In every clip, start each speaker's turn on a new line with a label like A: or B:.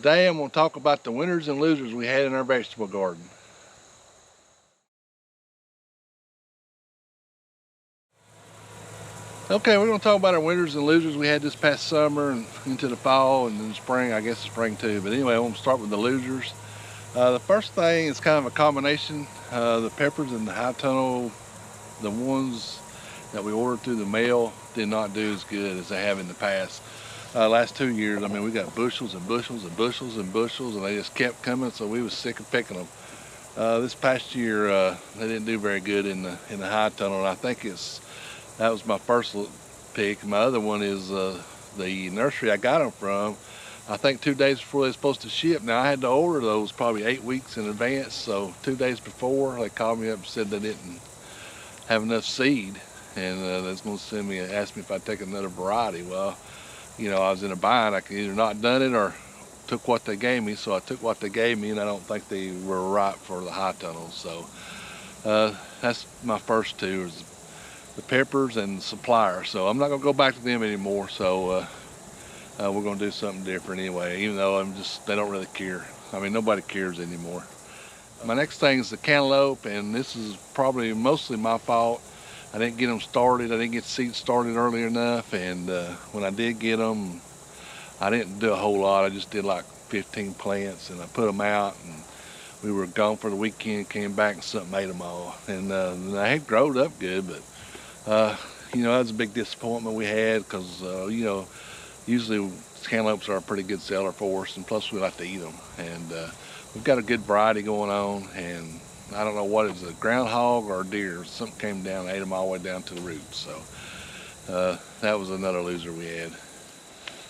A: Today I'm going to talk about the winners and losers we had in our vegetable garden. Okay, we're going to talk about our winners and losers we had this past summer and into the fall and then spring, I guess spring too. But anyway, I'm going to start with the losers. The first thing is kind of a combination. The peppers and the high tunnel, the ones that we ordered through the mail, did not do as good as they have in the past. Last 2 years, I mean, we got bushels and bushels and bushels and bushels, and they just kept coming, so we was sick of picking them. This past year, they didn't do very good in the high tunnel, and I think that was my first pick. My other one is the nursery I got them from. I think 2 days before they're supposed to ship. Now, I had to order those probably 8 weeks in advance, so 2 days before, they called me up and said they didn't have enough seed, and they was going to send me and ask me if I'd take another variety. Well, you know, I was in a bind. I could either not done it or took what they gave me, so I took what they gave me, and I don't think they were right for the high tunnels. So that's my first two, is the peppers and the supplier. So I'm not going to go back to them anymore, so we're going to do something different anyway, even though they don't really care. I mean, nobody cares anymore. My next thing is the cantaloupe, and this is probably mostly my fault. I didn't get them started. I didn't get seeds started early enough, and when I did get them, I didn't do a whole lot. I just did like 15 plants, and I put them out, and we were gone for the weekend, came back, and something ate them all. And they had grown up good, but you know, that was a big disappointment we had, because you know, usually cantaloupes are a pretty good seller for us, and plus we like to eat them. And we've got a good variety going on, and I don't know what it was, a groundhog or a deer. Something came down and ate them all the way down to the roots. So that was another loser we had.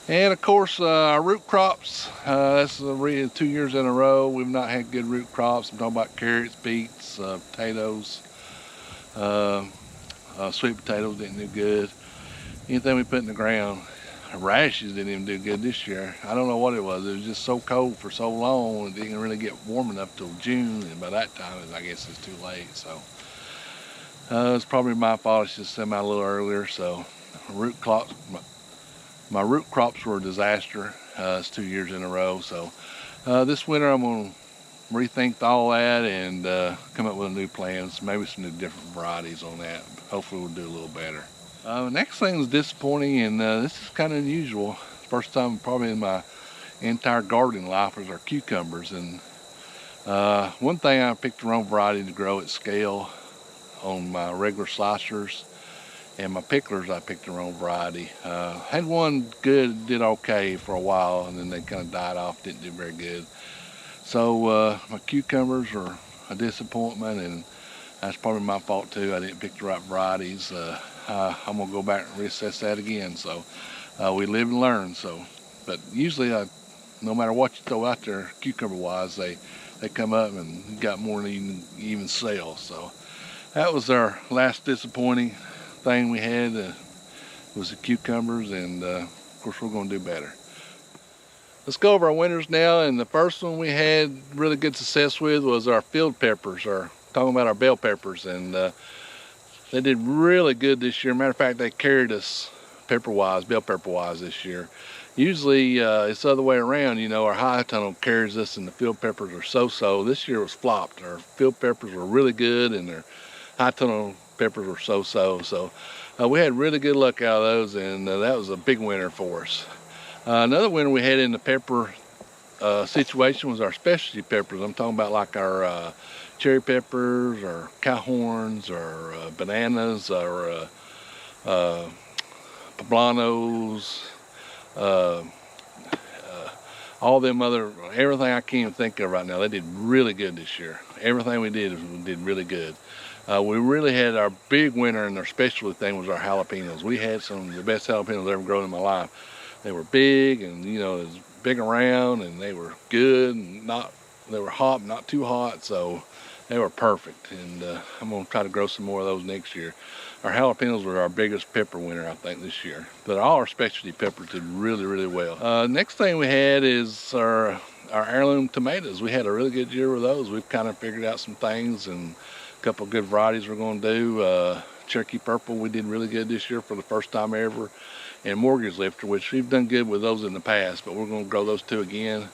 A: And of course, our root crops, that's 2 years in a row we've not had good root crops. I'm talking about carrots, beets, potatoes, sweet potatoes didn't do good. Anything we put in the ground. Rashes didn't even do good this year. I don't know what it was. It was just so cold for so long, it didn't really get warm enough till June, and by that time, I guess it's too late. So it's probably my fault. I should send them out a little earlier. So root crops, my root crops were a disaster. It's 2 years in a row. So this winter, I'm gonna rethink all that and come up with a new plans, maybe some new different varieties on that. Hopefully, we'll do a little better. Next thing is disappointing, and this is kind of unusual. First time probably in my entire gardening life was our cucumbers. And one thing, I picked the wrong variety to grow at scale on my regular slicers, and my picklers I picked the wrong variety. Had one good, did okay for a while, and then they kind of died off, didn't do very good. So my cucumbers are a disappointment, and that's probably my fault too. I didn't pick the right varieties. I'm gonna go back and reassess that again. So we live and learn. So, but usually, no matter what you throw out there, cucumber-wise, they come up and got more than you even sell. So that was our last disappointing thing we had, was the cucumbers, and of course we're gonna do better. Let's go over our winners now, and the first one we had really good success with was our field peppers, or talking about our bell peppers, and they did really good this year. Matter of fact, they carried us pepper-wise, bell pepper-wise this year. Usually it's the other way around. You know, our high tunnel carries us and the field peppers are so-so. This year was flopped. Our field peppers were really good and their high tunnel peppers were so-so. So we had really good luck out of those, and that was a big winner for us. Another winner we had in the pepper situation was our specialty peppers. I'm talking about like our cherry peppers, or cow horns, or bananas, or poblanos, all them other, everything I can't even think of right now. They did really good this year. Everything we did really good. We really had our big winner, and our specialty thing was our jalapenos. We had some of the best jalapenos I've ever grown in my life. They were big, and you know, it was big around, and they were good, and they were hot, not too hot, so they were perfect. And I'm gonna try to grow some more of those next year. Our jalapenos were our biggest pepper winner, I think, this year. But all our specialty peppers did really, really well. Next thing we had is our heirloom tomatoes. We had a really good year with those. We've kind of figured out some things, and a couple of good varieties we're gonna do. Cherokee purple, we did really good this year for the first time ever. and mortgage lifter, which we've done good with those in the past, but we're going to grow those 2 again.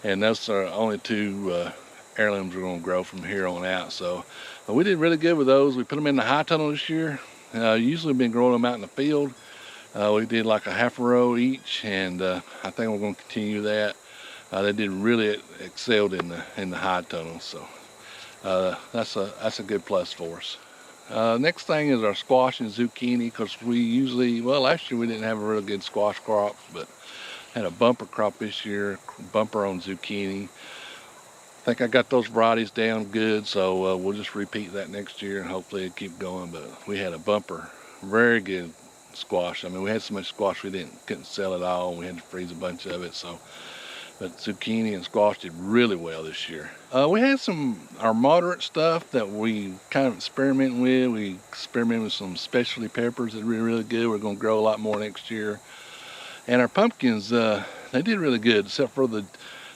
A: And those are only 2 heirlooms we're going to grow from here on out. So we did really good with those. We put them in the high tunnel this year. Usually been growing them out in the field. We did like a half a row each, and I think we're going to continue that. They did really excelled in the high tunnel, so that's a good plus for us. Next thing is our squash and zucchini, because we usually, well, last year we didn't have a really good squash crop, but had a bumper crop this year, bumper on zucchini. I think I got those varieties down good, so we'll just repeat that next year and hopefully it'll keep going. But we had a bumper, very good squash. I mean, we had so much squash we couldn't sell it all, and we had to freeze a bunch of it. So, but zucchini and squash did really well this year. We had our moderate stuff that we kind of experimenting with. We experimented with some specialty peppers that are really good. We're going to grow a lot more next year. And our pumpkins, they did really good, except for the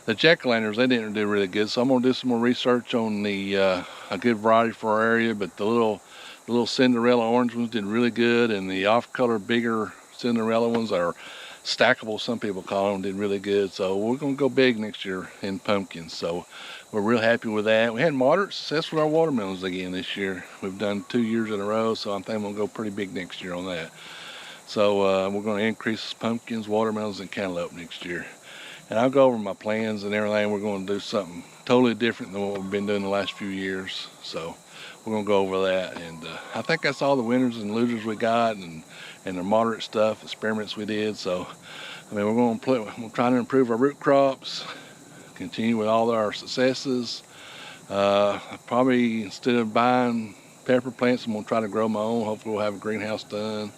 A: jack-o'-lanterns. They didn't do really good. So I'm going to do some more research on a good variety for our area. But the little Cinderella orange ones did really good, and the off-color bigger Cinderella ones are stackable, some people call them, did really good. So we're going to go big next year in pumpkins. So we're real happy with that. We had moderate success with our watermelons again this year. We've done 2 years in a row, so I'm thinking we'll go pretty big next year on that. So we're going to increase pumpkins, watermelons, and cantaloupe next year. And I'll go over my plans and everything. We're going to do something totally different than what we've been doing the last few years. So we're going to go over that. And I think that's all the winners and losers we got, and the moderate stuff, experiments we did. So, I mean, we're trying to improve our root crops, continue with all our successes. Probably instead of buying pepper plants, I'm going to try to grow my own. Hopefully we'll have a greenhouse done.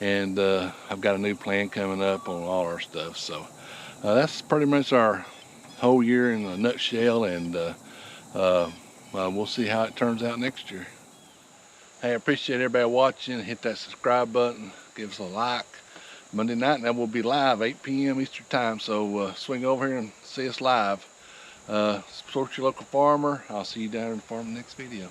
A: And I've got a new plan coming up on all our stuff. So that's pretty much our whole year in a nutshell, and we'll see how it turns out next year. Hey, I appreciate everybody watching. Hit that subscribe button, give us a like. Monday night, and that will be live 8 p.m. Eastern time, so swing over here and see us live. Support your local farmer. I'll see you down in the farm next video.